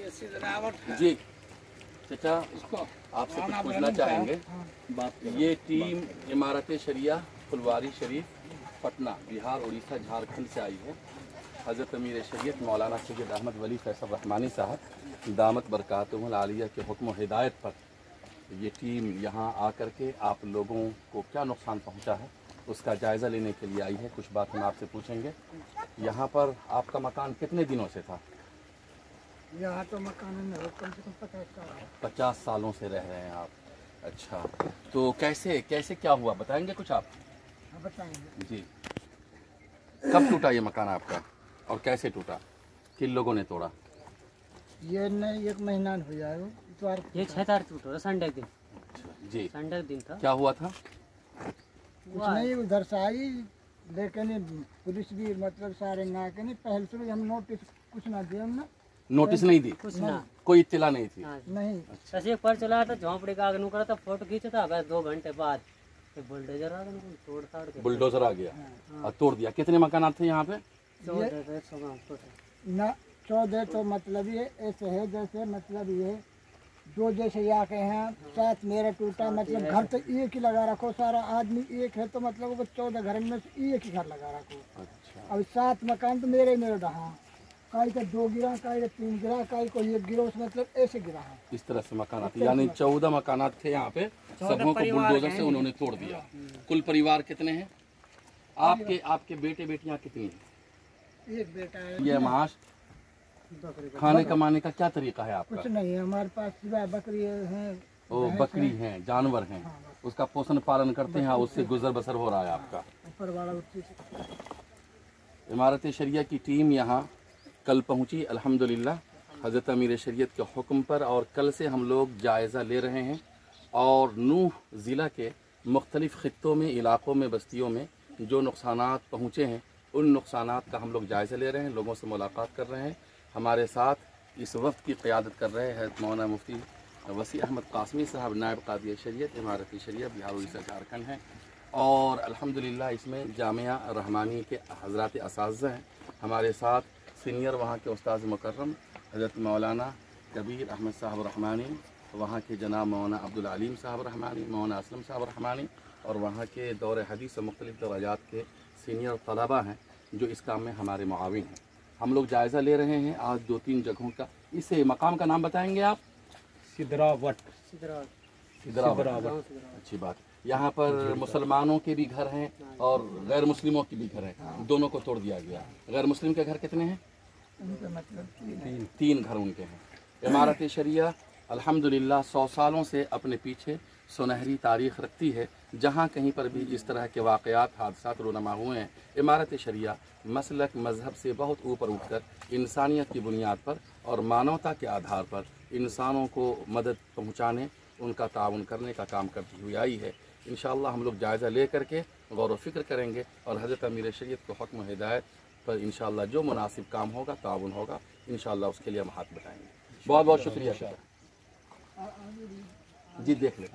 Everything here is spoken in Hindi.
जी चाचा, आपसे कुछ पूछना चाहेंगे। ये टीम इमारत शरिया फुलवारी शरीफ पटना बिहार उड़ीसा झारखंड से आई है। हज़रत अमीर शरीयत मौलाना सैयद अहमद वली फैसल रहमानी साहब दामत बरकातुहुल आलिया के हुक्म व हिदायत पर ये टीम यहाँ आकर के आप लोगों को क्या नुकसान पहुँचा है उसका जायज़ा लेने के लिए आई है। कुछ बात हम आपसे पूछेंगे। यहाँ पर आपका मकान कितने दिनों से था? यहाँ तो मकान में कम से कम 50 साल 50 सालों से रह रहे हैं आप। अच्छा, तो कैसे कैसे क्या हुआ बताएंगे कुछ आप? हाँ बताएंगे जी। कब टूटा ये मकान आपका और कैसे टूटा? किन लोगों ने तोड़ा? ये नहीं 1 महीना हो जाए इतवार ये 6 तारीख टूटा संडे के दिन। अच्छा जी, संडे के दिन था। क्या हुआ था? कुछ नहीं उधर से आई लेकिन पुलिस भी मतलब सारे ना के नहीं पहले से हम नोटिस कुछ ना दिए हमने नोटिस नहीं दी? कुछ ना कोई इत्तला नहीं थी? नहीं। बस एक पर चला था झोंपड़ी का आगे करा था फोटो खींचा था। बस 2 घंटे बाद बुलडोजर आ गया तोड़ ताड़ के बुलडोजर आ गया और तोड़ दिया। कितने मकान थे यहाँ पे? 14 ना 14 तो मतलब ये ऐसे है जैसे मतलब ये 2 जैसे यहाँ के हैं 7 मेरा टूटा मतलब घर तो एक ही लगा रखो सारा आदमी एक है तो मतलब वो 14 घर में से एक ही घर लगा रखो। अच्छा, अब 7 मकान तो मेरे रहा काई का 2 गिरा काई का 3 गिरा काई को 1 गिरा मतलब ऐसे गिरा है। इस तरह से मकान थे यानी 14 मकान थे यहाँ पे, सबों को बुलडोजर से उन्होंने तोड़ दिया। कुल परिवार कितने हैं आपके? आपके बेटे बेटियां कितनी हैं? 1 बेटा है। ये माश खाने कमाने का क्या तरीका है आपका? कुछ नहीं है हमारे पास सिवाय बकरी है। ओ बकरी हैं, जानवर हैं, उसका पोषण पालन करते हैं, उससे गुजर बसर हो रहा है आपका। ऊपर वाला उसी से। इमारत शरिया की टीम यहाँ कल पहुँची अल्हम्दुलिल्लाह हज़रत अमीर शरीयत के हुक्म पर, और कल से हम लोग जायज़ा ले रहे हैं और नूह ज़िला के मुख्तलिफ़ ख़ित्तों में इलाक़ों में बस्तियों में जो नुकसानात पहुँचे हैं उन नुकसानात का हम लोग जायज़ा ले रहे हैं, लोगों से मुलाकात कर रहे हैं। हमारे साथ इस वक्त की क़यादत कर रहे हैं मौलाना मुफ्ती वसी अहमद कासमी साहब नायब कादी शरीयत इमारत शरिया बिहार उड़ीसा झारखंड हैं, और अल्हम्दुलिल्लाह इसमें जामिया रहमानी के हज़रात असातिज़ा हैं हमारे साथ। सीनियर वहाँ के उस्ताद मुकर्रम हज़रत मौलाना कबीर अहमद साहब रहमानी, वहाँ के जनाब मौलाना अब्दुल अलीम साहब रहमानी, मौलाना असलम साहब रहमानी, और वहाँ के दौर हदीस मुख्तलिफ़ दराजात के सीनियर तलबा हैं जो इस काम में हमारे मुआविन हैं। हम लोग जायज़ा ले रहे हैं आज 2-3 जगहों का। इसे मकाम का नाम बताएंगे आप? सिदरावट। अच्छी बात। यहाँ पर मुसलमानों के भी घर हैं और गैर मुस्लिमों के भी घर हैं, दोनों को तोड़ दिया गया। गैर मुस्लिम के घर कितने हैं? उनका मतलब 3 घर उनके हैं। इमारत शरिया अल्हम्दुलिल्लाह 100 सालों से अपने पीछे सुनहरी तारीख़ रखती है। जहाँ कहीं पर भी इस तरह के वाक़यात हादसात रोनमा हुए हैं, इमारत शरिया मसलक मज़हब से बहुत ऊपर उठकर इंसानियत की बुनियाद पर और मानवता के आधार पर इंसानों को मदद पहुँचाने, उनका ताउन करने का काम करती हुई आई है। इंशाअल्लाह हम लोग जायज़ा ले करके गौर व फिक्र करेंगे और हज़रत अमीर शरीयत को हुक्म हिदायत पर इंशाअल्लाह जो मुनासिब काम होगा, ताउन होगा, इंशाअल्लाह उसके लिए हम हाथ बताएंगे। बहुत बहुत शुक्रिया। जी देख लें।